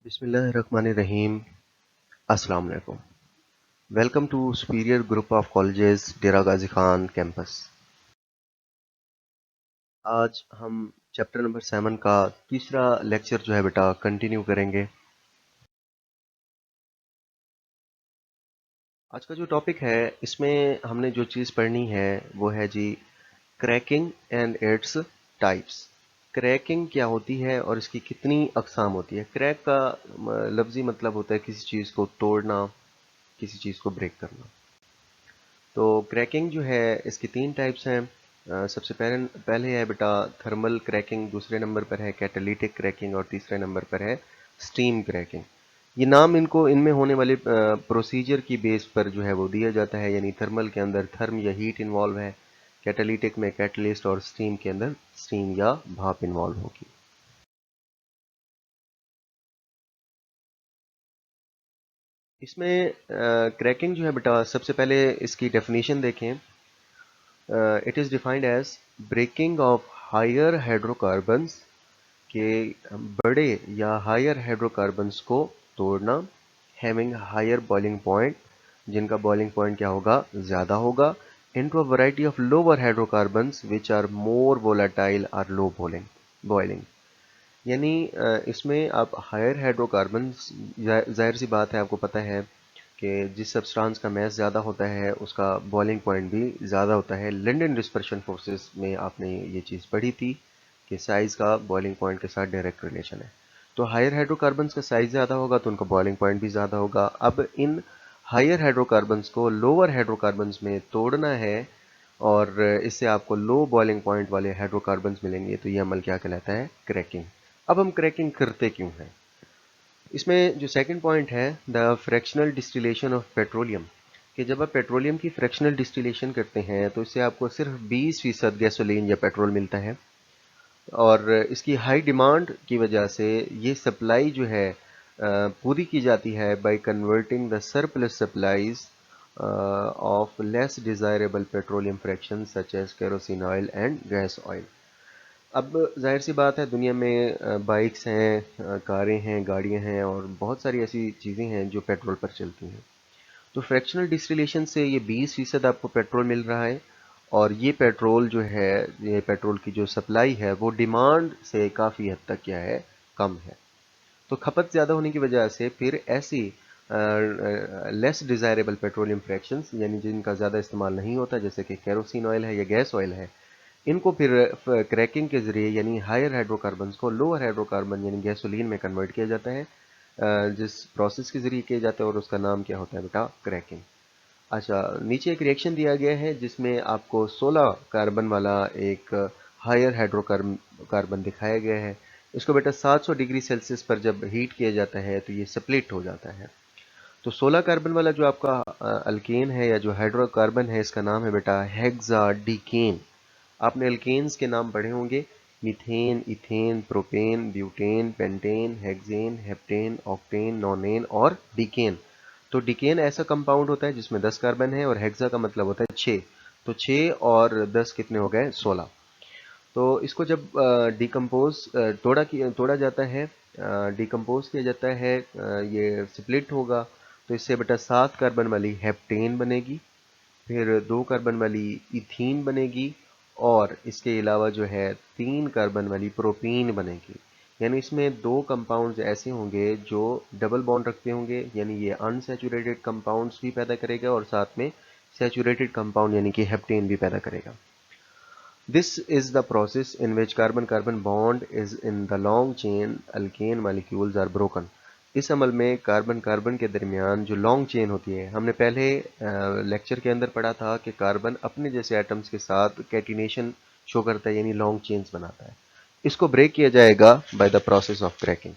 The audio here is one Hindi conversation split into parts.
बिस्मिल्लाहिर्रहमानिर्रहीम। अस्सलाम वालेकुम। Welcome to superior group of colleges Dera Ghazi Khan campus. आज हम चैप्टर नंबर 7 का तीसरा लेक्चर जो है बेटा कंटिन्यू करेंगे। आज का जो टॉपिक है इसमें हमने जो चीज़ पढ़नी है वो है जी cracking and its types. Cracking क्या होती है और इसकी कितनी अकसाम होती है। क्रैक का लफ्ज़ी मतलब होता है किसी चीज़ को तोड़ना, किसी चीज़ को ब्रेक करना। तो क्रैकिंग जो है इसकी तीन टाइप्स हैं। सबसे पहले है बेटा थर्मल क्रैकिंग, दूसरे नंबर पर है कैटालिटिक क्रैकिंग और तीसरे नंबर पर है स्टीम क्रैकिंग। ये नाम इनको इनमें होने वाले प्रोसीजर की बेस पर जो है वो दिया जाता है, यानी थर्मल के अंदर थर्म या हीट इन्वॉल्व है, कैटालिटिक में कैटलिस्ट और स्टीम के अंदर स्टीम या भाप इन्वॉल्व होगी। इसमें क्रैकिंग जो है बेटा सबसे पहले इसकी डेफिनेशन देखें। It is defined as breaking of higher hydrocarbons के बड़े या हायर हाइड्रोकार्बन्स को तोड़ना, हैविंग हायर बॉइलिंग पॉइंट, जिनका बॉइलिंग पॉइंट क्या होगा, ज़्यादा होगा, into a variety of lower hydrocarbons which are more volatile are low boiling boiling. यानी इसमें आप हायर हाइड्रोकार्बन्स, जाहिर सी बात है आपको पता है कि जिस सब्सटेंस का मैस ज़्यादा होता है उसका बॉइलिंग पॉइंट भी ज़्यादा होता है। लिंडन डिस्पर्शन फोर्सेस में आपने ये चीज़ पढ़ी थी कि साइज़ का बॉइलिंग पॉइंट के साथ डायरेक्ट रिलेशन है। तो हायर हाइड्रोकार्बन्स का साइज़ ज़्यादा होगा तो उनका बॉइलिंग पॉइंट भी ज़्यादा होगा। अब इन हायर हाइड्रोकार्बन्स को लोअर हाइड्रोकार्बन्स में तोड़ना है और इससे आपको लो बॉइलिंग पॉइंट वाले हाइड्रोकार्बन्स मिलेंगे, तो ये अमल क्या कहलाता है, क्रैकिंग। अब हम क्रैकिंग करते क्यों हैं, इसमें जो सेकंड पॉइंट है the fractional distillation of petroleum, कि जब आप पेट्रोलियम की फ्रैक्शनल डिस्टिलेशन करते हैं तो इससे आपको सिर्फ 20% गैसोलीन या पेट्रोल मिलता है और इसकी हाई डिमांड की वजह से ये सप्लाई जो है पूरी की जाती है by converting the surplus supplies of less desirable petroleum fraction such as kerosene oil and gas oil. अब जाहिर सी बात है दुनिया में बाइक्स हैं, कारें हैं, गाड़ियां हैं और बहुत सारी ऐसी चीज़ें हैं जो पेट्रोल पर चलती हैं। तो फ्रैक्शनल डिस्टिलेशन से ये 20% आपको पेट्रोल मिल रहा है और ये पेट्रोल जो है, ये पेट्रोल की जो सप्लाई है वो डिमांड से काफ़ी हद तक क्या है, कम है। तो खपत ज़्यादा होने की वजह से फिर ऐसी लेस डिज़ायरेबल पेट्रोलियम फ्रैक्शंस, यानी जिनका ज़्यादा इस्तेमाल नहीं होता, जैसे कि केरोसिन ऑयल है या गैस ऑयल है, इनको फिर क्रैकिंग के ज़रिए यानी हायर हाइड्रोकार्बन्स को लोअर हाइड्रोकार्बन यानी गैसोलीन में कन्वर्ट किया जाता है, जिस प्रोसेस के ज़रिए किया जाता है और उसका नाम क्या होता है बेटा, क्रैकिंग। अच्छा, नीचे एक रिएक्शन दिया गया है जिसमें आपको 16 कार्बन वाला एक हायर हाइड्रोकार्बन कार्बन दिखाया गया है। इसको बेटा 700 डिग्री सेल्सियस पर जब हीट किया जाता है तो ये स्प्लिट हो जाता है। तो 16 कार्बन वाला जो आपका अल्केन है या जो हाइड्रोकार्बन है, इसका नाम है बेटा हेक्साडीकेन। आपने अल्केन्स के नाम पढ़े होंगे, methane, ethane, propane, butane, pentane, hexane, heptane, octane, नोनेन और डिकेन। तो डिकेन ऐसा कंपाउंड होता है जिसमें 10 कार्बन है और हेक्सा का मतलब होता है 6। तो 6 और 10 कितने हो गए, 16। तो इसको जब डिकम्पोज तोड़ा जाता है, डिकम्पोज किया जाता है, ये स्प्लिट होगा, तो इससे बेटा 7 कार्बन वाली हेप्टेन बनेगी, फिर 2 कार्बन वाली इथीन बनेगी और इसके अलावा जो है 3 कार्बन वाली प्रोपीन बनेगी। यानी इसमें दो कंपाउंड्स ऐसे होंगे जो डबल बॉन्ड रखते होंगे, यानी ये अनसैचुरेटेड कंपाउंड्स भी पैदा करेगा और साथ में सैचुरेटेड कंपाउंड यानी कि हेप्टेन भी पैदा करेगा। This is the process in which carbon-carbon bond is in the long chain alkane molecules are broken. इस अमल में कार्बन कार्बन के दरमियान जो लॉन्ग चेन होती है, हमने पहले लेक्चर के अंदर पढ़ा था कि कार्बन अपने जैसे एटम्स के साथ कैटिनेशन शो करता है, यानी लॉन्ग चेन्स बनाता है। इसको ब्रेक किया जाएगा by the process of cracking,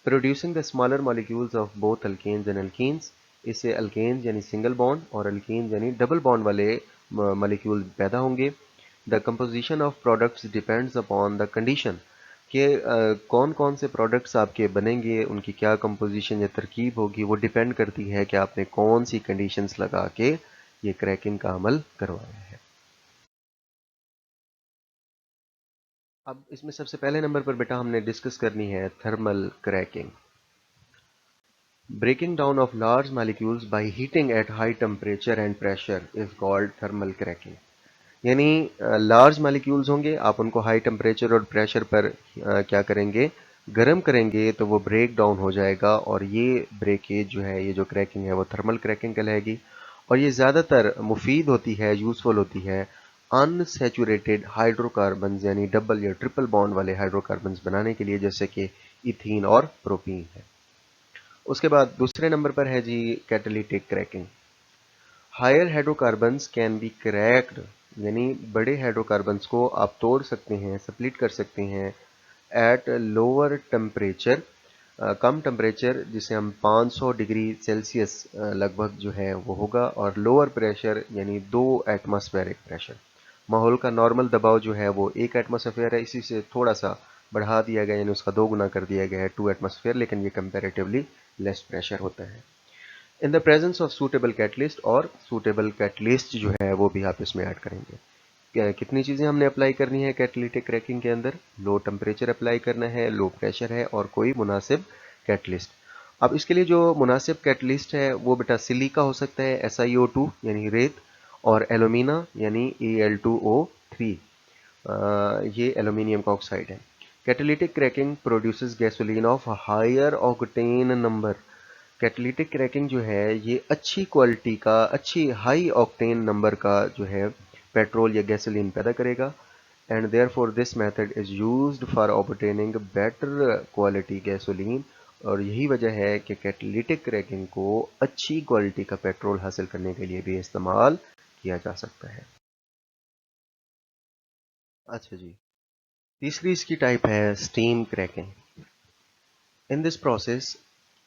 producing the smaller molecules of both alkanes and alkenes. इससे अल्केन्स यानी सिंगल बॉन्ड और अल्कीन्स यानी डबल बॉन्ड वाले मॉलिक्यूल पैदा होंगे। The composition of products depends upon the condition, कि कौन कौन से प्रोडक्ट्स आपके बनेंगे, उनकी क्या कंपोजिशन या तरकीब होगी, वो डिपेंड करती है कि आपने कौन सी कंडीशंस लगा के ये क्रैकिंग का अमल करवाया है। अब इसमें सबसे पहले नंबर पर बेटा हमने डिस्कस करनी है thermal cracking. Breaking down of large molecules by heating at high temperature and pressure is called thermal cracking. यानी लार्ज मॉलिक्यूल्स होंगे, आप उनको हाई टेम्परेचर और प्रेशर पर क्या करेंगे, गर्म करेंगे तो वो ब्रेक डाउन हो जाएगा और ये ब्रेकेज जो है, ये जो क्रैकिंग है वो थर्मल क्रैकिंग कहलाएगी। और ये ज़्यादातर मुफीद होती है, यूज़फुल होती है अनसैचुरेटेड हाइड्रोकार्बन्स यानी डबल या ट्रिपल बॉन्ड वाले हाइड्रोकार्बन्स बनाने के लिए, जैसे कि इथीन और प्रोपीन है। उसके बाद दूसरे नंबर पर है जी catalytic cracking. Higher hydrocarbons can be cracked, यानी बड़े हाइड्रोकार्बन्स को आप तोड़ सकते हैं, स्प्लिट कर सकते हैं at lower temperature, come temperature जिसे हम 500 डिग्री सेल्सियस लगभग जो है वो होगा, और लोअर प्रेशर यानी 2 एटमॉस्फेरिक प्रेशर। माहौल का नॉर्मल दबाव जो है वो 1 एटमॉस्फेयर है, इसी से थोड़ा सा बढ़ा दिया गया, यानी उसका 2 गुना कर दिया गया है 2 एटमॉस्फेयर, लेकिन ये कंपैरेटिवली लेस प्रेशर होता है। In the presence of suitable catalyst, और सूटेबल कैटलिस्ट जो है वो भी आप इसमें ऐड करेंगे। कितनी चीज़ें हमने अप्लाई करनी है कैटलिटिक क्रैकिंग के अंदर, लो टेम्परेचर अप्लाई करना है, लो प्रेशर है, और कोई मुनासिब कैटलिस्ट। अब इसके लिए जो मुनासिब कैटलिस्ट है वो बेटा सिलिका हो सकता है, SiO2 यानी रेत, और एलुमिना यानी Al2O3, ये एल्यूमिनियम का ऑक्साइड है। Catalytic cracking produces gasoline of higher octane number. Catalytic cracking जो है ये अच्छी क्वालिटी का, अच्छी हाई ऑक्टेन नंबर का जो है पेट्रोल या गैसोलीन पैदा करेगा, and therefore this method is used for obtaining better quality gasoline. और यही वजह है कि कैटालिटिक क्रैकिंग को अच्छी क्वालिटी का पेट्रोल हासिल करने के लिए भी इस्तेमाल किया जा सकता है। अच्छा जी, तीसरी इसकी टाइप है steam cracking. In this process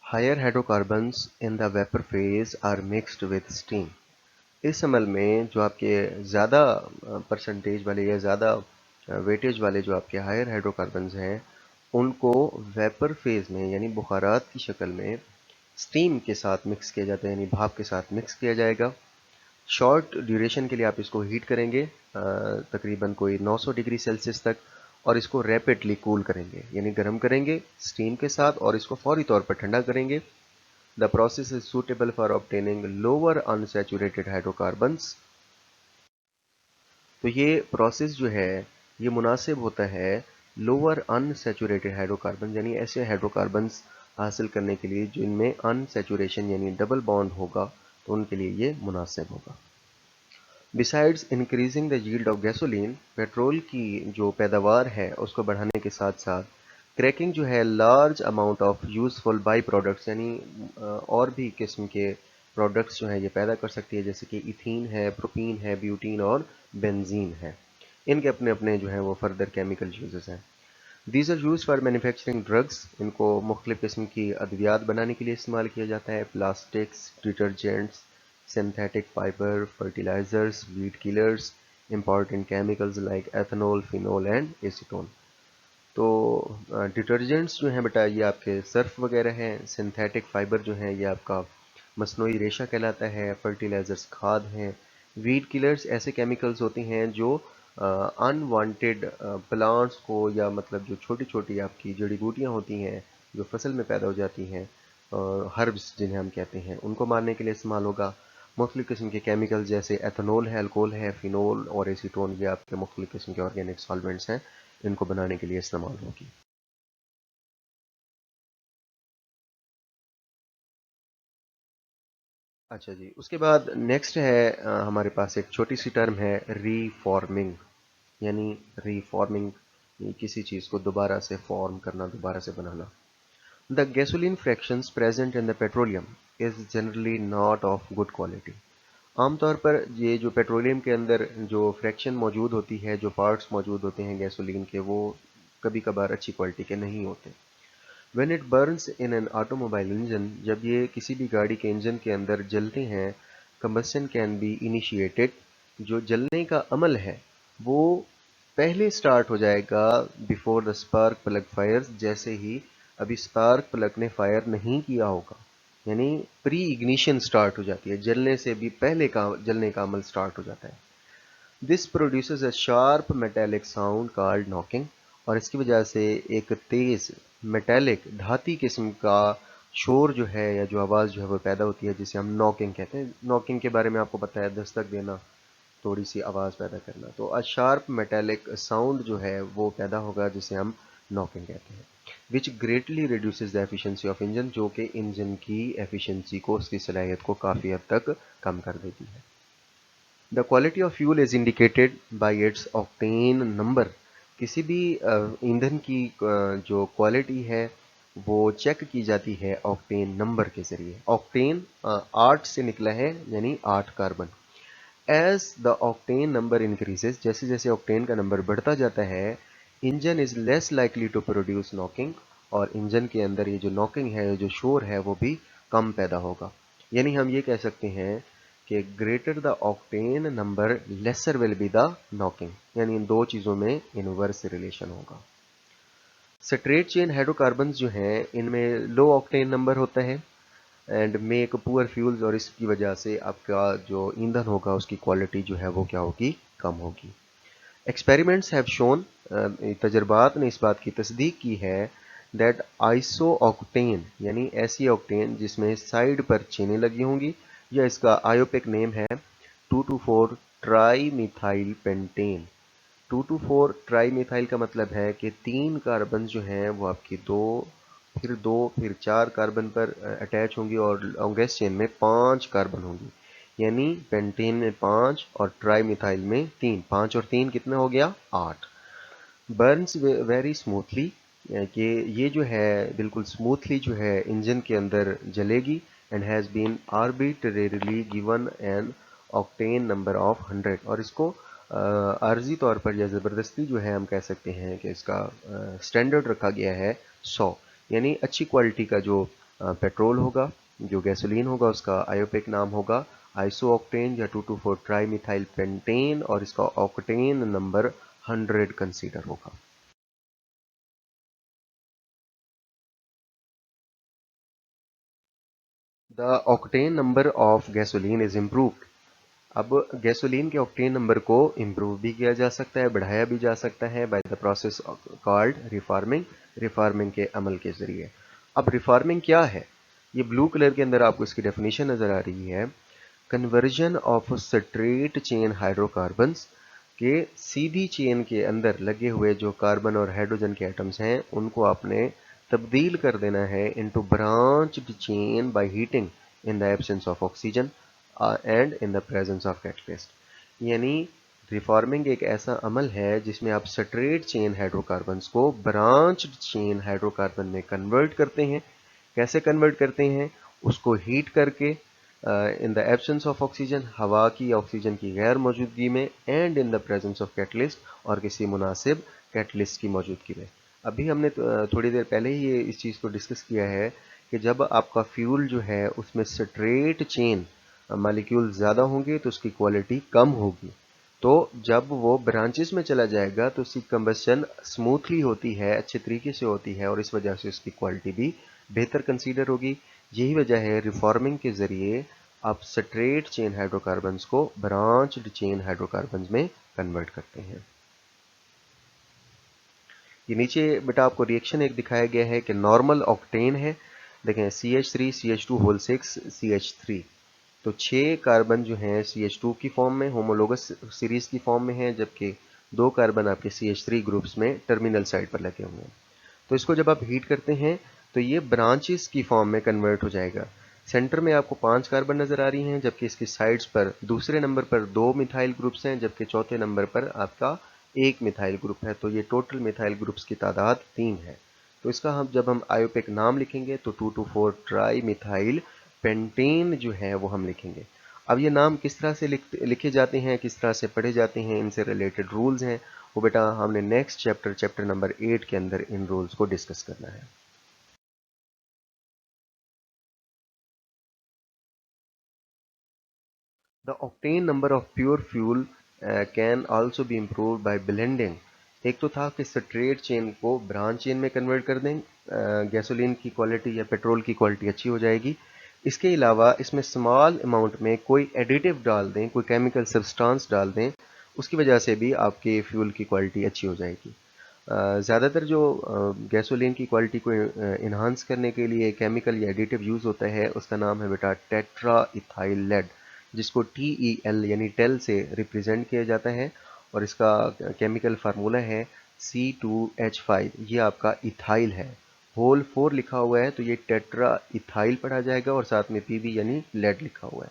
higher hydrocarbons in the vapour phase are mixed with steam. इस अमल में जो आपके ज़्यादा परसेंटेज वाले या ज़्यादा वेटेज वाले जो आपके हायर हाइड्रोकार्बन्स हैं, उनको वेपर फेज में यानी बुखारात की शक्ल में स्टीम के साथ मिक्स किया जाता है, यानी भाप के साथ मिक्स किया जाएगा। शॉर्ट ड्यूरेशन के लिए आप इसको हीट करेंगे, तकरीबन कोई 900 डिग्री सेल्सियस तक, और इसको रैपिडली कूल करेंगे, यानी गर्म करेंगे स्टीम के साथ और इसको फौरी तौर पर ठंडा करेंगे। The process is suitable for obtaining lower unsaturated hydrocarbons. तो ये प्रोसेस जो है ये मुनासिब होता है लोअर अनसैचुरेटेड हाइड्रोकार्बन, यानी ऐसे हाइड्रोकार्बन्स हासिल करने के लिए जिनमें अनसैचुरेशन यानी डबल बॉन्ड होगा, तो उनके लिए ये मुनासिब होगा। Besides increasing the yield of gasoline, petrol की जो पैदावार है उसको बढ़ाने के साथ साथ क्रैकिंग जो है large amount of useful by products, यानी और भी किस्म के प्रोडक्ट्स जो है ये पैदा कर सकती है, जैसे कि इथीन है, प्रोपीन है, ब्यूटीन और बेंजीन है। इनके अपने अपने जो है वो फर्दर केमिकल यूजेस हैं। These are use for manufacturing drugs, इनको मुख्तलिफ किस्म की अद्वियात बनाने के लिए इस्तेमाल किया जाता है। Plastics, detergents, synthetic fibre, fertilisers, weed killers, important chemicals like ethanol, phenol and acetone. तो डिटर्जेंट्स जो हैं बेटा ये आपके सर्फ वगैरह हैं। सिंथेटिक फाइबर जो है ये आपका मसनूई रेशा कहलाता है। फर्टिलाइजर्स खाद हैं। वीड किलर्स ऐसे केमिकल्स होते हैं जो अनवांटेड प्लांट्स को, या मतलब जो छोटी छोटी आपकी जड़ी बूटियाँ होती हैं जो फसल में पैदा हो जाती हैं, हर्ब्स जिन्हें हम कहते हैं, उनको मारने के लिए इस्तेमाल होगा। मुख्तलिफ़ किस्म के केमिकल्स जैसे एथेनॉल है, अल्कोहल है, फिनोल और एसीटोन, ये आपके मुख्तलिफ़ किस्म के ऑर्गेनिक सॉल्वेंट्स हैं, इनको बनाने के लिए इस्तेमाल होगी। अच्छा जी, उसके बाद नेक्स्ट है हमारे पास एक छोटी सी टर्म है रीफॉर्मिंग, यानी रीफॉर्मिंग किसी चीज़ को दोबारा से फॉर्म करना, दोबारा से बनाना। The gasoline fractions present in the petroleum is generally not of good quality. आमतौर पर ये जो पेट्रोलियम के अंदर जो फ्रैक्शन मौजूद होती है, जो पार्ट्स मौजूद होते हैं गैसोलीन के, वो कभी कभार अच्छी क्वालिटी के नहीं होते। When it burns in an automobile engine, जब ये किसी भी गाड़ी के इंजन के अंदर जलते हैं, combustion can be initiated, जो जलने का अमल है वो पहले स्टार्ट हो जाएगा before the spark plug fires, जैसे ही अभी स्पार्क प्लग ने फायर नहीं किया होगा, यानी प्री इग्निशन स्टार्ट हो जाती है, जलने से भी पहले का जलने का अमल स्टार्ट हो जाता है। This produces a sharp metallic sound called knocking, और इसकी वजह से एक तेज मेटेलिक धाती किस्म का शोर जो है या जो आवाज़ जो है वो पैदा होती है, जिसे हम नॉकिंग कहते हैं। नॉकिंग के बारे में आपको पता है, दस्तक देना, थोड़ी सी आवाज़ पैदा करना। तो अ शार्प मेटेलिक साउंड जो है वो पैदा होगा, जिसे हम नॉकिंग कहते हैं। Which greatly reduces the efficiency of engine, जो कि इंजन की एफिशिएंसी को, उसकी सलाहियत को काफ़ी हद तक कम कर देती है। The quality of fuel is indicated by its octane number. किसी भी ईंधन की जो क्वालिटी है वो चेक की जाती है ऑक्टेन नंबर के जरिए। ऑक्टेन 8 से निकला है, यानी 8 carbon. As the octane number increases, जैसे जैसे ऑक्टेन का नंबर बढ़ता जाता है, engine is less likely to produce knocking, और इंजन के अंदर ये जो नॉकिंग है, जो शोर है, वो भी कम पैदा होगा। यानी हम ये कह सकते हैं कि greater the octane number laser will be the knocking, यानी इन दो चीज़ों में इनवर्स रिलेशन होगा। स्ट्रेट चेन हाइड्रोकार्बन जो हैं, इनमें लो ऑक्टेन नंबर होता है एंड मेक पुअर फ्यूल्स, और इसकी वजह से आपका जो ईंधन होगा उसकी क्वालिटी जो है वो क्या होगी, कम होगी। एक्सपेरिमेंट्स हैव शोन, तजर्बात ने इस बात की तस्दीक की है, दैट आइसो ऑक्टेन, यानी ऐसी ऑक्टेन जिसमें साइड पर चेनें लगी होंगी, या इसका आयोपिक नेम है 2,2,4 tri methyl pentane. 2,2,4 tri methyl का मतलब है कि 3 कार्बन जो हैं वो आपकी दो फिर 4 कार्बन पर अटैच होंगी, और लॉन्गेस्ट चेन में 5 कार्बन होंगी। यानी पेंटेन में 5 और ट्राई मिथाइल में 3, 5 और 3 कितना हो गया, 8। बर्न्स वेरी स्मूथली, कि ये जो है बिल्कुल स्मूथली जो है इंजन के अंदर जलेगी, and has been arbitrarily given an octane number of 100, और इसको आर्जी तौर पर या ज़बरदस्ती जो है हम कह सकते हैं कि इसका स्टैंडर्ड रखा गया है 100। यानी अच्छी क्वालिटी का जो पेट्रोल होगा, जो गैसोलीन होगा, उसका आयोपिक नाम होगा आइसो ऑक्टेन या 2,2,4 ट्राई मिथाइल पेंटेन, और इसका ऑक्टेन नंबर 100 कंसीडर होगा। The octane number of gasoline is improved. अब गैसोलीन के ऑक्टेन नंबर को इम्प्रूव भी किया जा सकता है, बढ़ाया भी जा सकता है बाय द प्रोसेस कॉल्ड रिफार्मिंग, रिफार्मिंग के अमल के जरिए। अब रिफार्मिंग क्या है, ये ब्लू कलर के अंदर आपको इसकी डेफिनेशन नजर आ रही है। Conversion of straight chain hydrocarbons, के सीधी चेन के अंदर लगे हुए जो कार्बन और हाइड्रोजन के एटम्स हैं उनको आपने तब्दील कर देना है into branched chain by heating in the absence of oxygen and in the presence of catalyst. यानी रिफॉर्मिंग एक ऐसा अमल है जिसमें आप स्ट्रेट चेन हाइड्रोकार्बन्स को ब्रांच्ड चेन हाइड्रोकार्बन में कन्वर्ट करते हैं। कैसे कन्वर्ट करते हैं, उसको हीट करके in the absence of oxygen, हवा की या ऑक्सीजन की गैर मौजूदगी में, and in the presence of catalyst, और किसी मुनासिब कैटलिस्ट की मौजूदगी में। अभी हमने थोड़ी देर पहले ही ये इस चीज़ को डिस्कस किया है कि जब आपका फ्यूल जो है उसमें स्ट्रेट चेन मालिक्यूल ज़्यादा होंगे तो उसकी क्वालिटी कम होगी। तो जब वो ब्रांचेस में चला जाएगा तो उसकी कंबस्शन स्मूथली होती है, अच्छे तरीके से होती है, और इस वजह से उसकी क्वालिटी भी बेहतर कंसीडर होगी। यही वजह है रिफॉर्मिंग के ज़रिए आप स्ट्रेट चेन हाइड्रोकार्बन्स को ब्रांच्ड चेन हाइड्रोकार्बन्स में कन्वर्ट करते हैं। ये नीचे बेटा आपको रिएक्शन एक दिखाया गया है कि नॉर्मल ऑक्टेन है, देखें CH3 CH2 होल 6 CH3, तो 6 कार्बन जो हैं CH2 की फॉर्म में होमोलोगस सीरीज की फॉर्म में है, जबकि 2 कार्बन आपके CH3 ग्रुप्स में टर्मिनल साइड पर लगे हुए हैं। तो इसको जब आप हीट करते हैं तो ये ब्रांचेस की फॉर्म में कन्वर्ट हो जाएगा। सेंटर में आपको 5 कार्बन नजर आ रही हैं, जबकि इसकी साइड्स पर दूसरे नंबर पर 2 मिथाइल ग्रुप्स हैं, जबकि चौथे नंबर पर आपका 1 मिथाइल ग्रुप है। तो ये टोटल मिथाइल ग्रुप्स की तादाद 3 है। तो इसका जब हम आयोपिक नाम लिखेंगे तो 2,2,4 ट्राई मिथाइल पेंटेन जो है वो हम लिखेंगे। अब ये नाम किस तरह से लिखे जाते हैं, किस तरह से पढ़े जाते हैं, इनसे रिलेटेड रूल्स हैं, वो बेटा हमने नेक्स्ट चैप्टर नंबर 8 के अंदर इन रूल्स को डिस्कस करना है। The octane number of pure fuel can also be improved by blending. एक तो था कि स्ट्रेट चेन को ब्रांच चेन में कन्वर्ट कर दें, गैसोलीन की क्वालिटी या पेट्रोल की क्वालिटी अच्छी हो जाएगी। इसके अलावा इसमें स्मॉल अमाउंट में कोई एडिटिव डाल दें, कोई केमिकल सब्सटेंस डाल दें, उसकी वजह से भी आपके फ्यूल की क्वालिटी अच्छी हो जाएगी। ज़्यादातर जो गैसोलीन की क्वालिटी को इन्हांस करने के लिए केमिकल या एडिटिव यूज़ होता है, उसका नाम है बेटा टेट्रा इथाइल लेड, जिसको TEL यानी टेल से रिप्रेजेंट किया जाता है, और इसका केमिकल फार्मूला है C2H5। ये आपका इथाइल है, होल 4 लिखा हुआ है, तो ये टेट्रा इथाइल पढ़ा जाएगा, और साथ में PB यानी लेड लिखा हुआ है।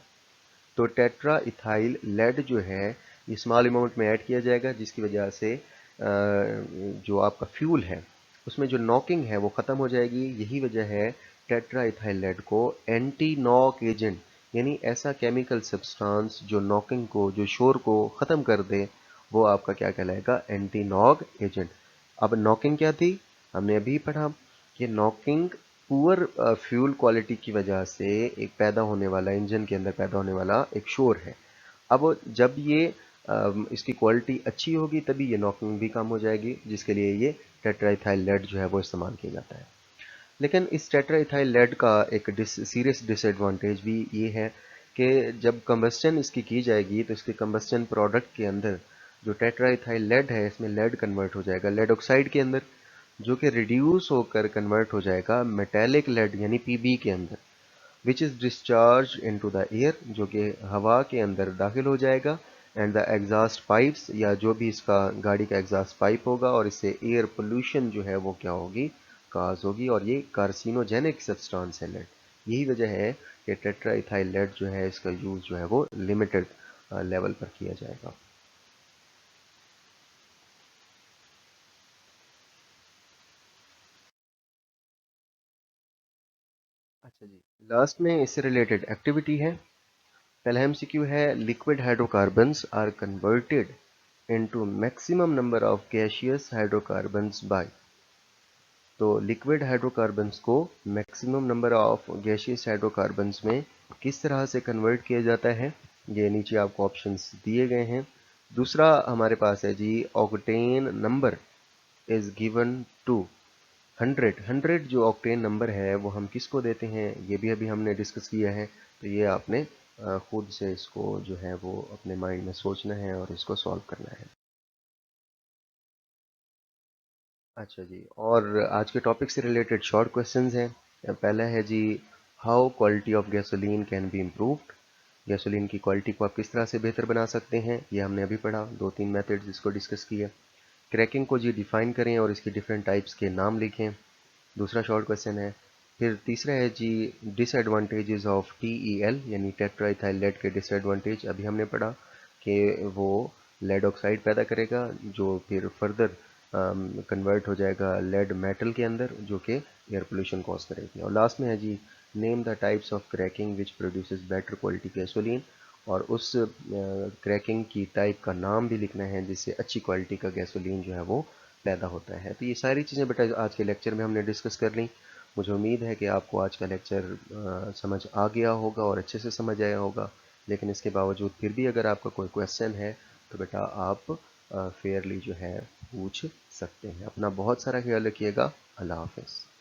तो टेट्रा इथाइल लेड जो है ये स्मॉल अमाउंट में ऐड किया जाएगा, जिसकी वजह से जो आपका फ्यूल है उसमें जो नॉकिंग है वो ख़त्म हो जाएगी। यही वजह है टेट्रा इथाइल लेड को एंटी नॉक एजेंट, यानी ऐसा केमिकल सब्सटेंस जो नॉकिंग को, जो शोर को ख़त्म कर दे, वो आपका क्या कहलाएगा, एंटी नॉक एजेंट। अब नॉकिंग क्या थी, हमने अभी पढ़ा कि नॉकिंग पुअर फ्यूल क्वालिटी की वजह से एक पैदा होने वाला, इंजन के अंदर पैदा होने वाला एक शोर है। अब जब ये इसकी क्वालिटी अच्छी होगी तभी ये नॉकिंग भी कम हो जाएगी, जिसके लिए ये टेट्राइथाइल लेड जो है वो इस्तेमाल किया जाता है। लेकिन इस टेट्राइथाइल लेड का एक सीरियस डिसएडवांटेज भी ये है कि जब कंबस्टन इसकी की जाएगी तो इसके कंबस्टन प्रोडक्ट के अंदर जो टेट्राइथाइल लेड है इसमें लेड कन्वर्ट हो जाएगा लेड ऑक्साइड के अंदर, जो कि रिड्यूस होकर कन्वर्ट हो जाएगा मेटेलिक लेड यानी PB के अंदर, which is discharge into the air, जो कि हवा के अंदर दाखिल हो जाएगा, एंड द एग्जॉस्ट पाइप्स, या जो भी इसका गाड़ी का एग्जॉस्ट पाइप होगा, और इससे एयर पोल्यूशन जो है वो क्या होगी, काज होगी, और ये कार्सिनोजेनिक सब्सटेंस है लेड। यही वजह है कि टेट्रा इथाइल लेड जो है इसका यूज़ जो है वो लिमिटेड लेवल पर किया जाएगा। अच्छा जी, लास्ट में इससे रिलेटेड एक्टिविटी है। पहला MCQ है, liquid hydrocarbons are converted into maximum number of gaseous hydrocarbons by. तो लिक्विड हाइड्रोकार्बन्स को maximum number of gaseous hydrocarbons में किस तरह से कन्वर्ट किया जाता है, ये नीचे आपको ऑप्शंस दिए गए हैं। दूसरा हमारे पास है जी, octane number is given to 100 जो ऑक्टेन नंबर है वो हम किसको देते हैं, ये भी अभी हमने डिस्कस किया है। तो ये आपने खुद से इसको जो है वो अपने माइंड में सोचना है और इसको सॉल्व करना है। अच्छा जी, और आज के टॉपिक से रिलेटेड शॉर्ट क्वेश्चंस हैं। पहला है जी, how quality of gasoline can be improved. Gasoline की क्वालिटी को आप किस तरह से बेहतर बना सकते हैं, ये हमने अभी पढ़ा, 2-3 मेथड्स इसको डिस्कस किया। क्रैकिंग को जी डिफाइन करें और इसके डिफरेंट टाइप्स के नाम लिखें, दूसरा शॉर्ट क्वेश्चन है। फिर तीसरा है जी, डिसएडवांटेजेस ऑफ TEL यानी टेट्राइथाइल लेड के डिसएडवांटेज, अभी हमने पढ़ा कि वो लेड ऑक्साइड पैदा करेगा जो फिर फर्दर कन्वर्ट हो जाएगा लेड मेटल के अंदर, जो कि एयर पोल्यूशन कॉज करेगी। और लास्ट में है जी, name the types of cracking which produces better quality gasoline, और उस क्रैकिंग की टाइप का नाम भी लिखना है जिससे अच्छी क्वालिटी का गैसोलीन जो है वो पैदा होता है। तो ये सारी चीज़ें बेटा आज के लेक्चर में हमने डिस्कस कर ली। मुझे उम्मीद है कि आपको आज का लेक्चर समझ आ गया होगा और अच्छे से समझ आया होगा। लेकिन इसके बावजूद फिर भी अगर आपका कोई क्वेश्चन है तो बेटा आप फेयरली जो है पूछ सकते हैं। अपना बहुत सारा ख्याल रखिएगा। अल्लाह हाफिज़।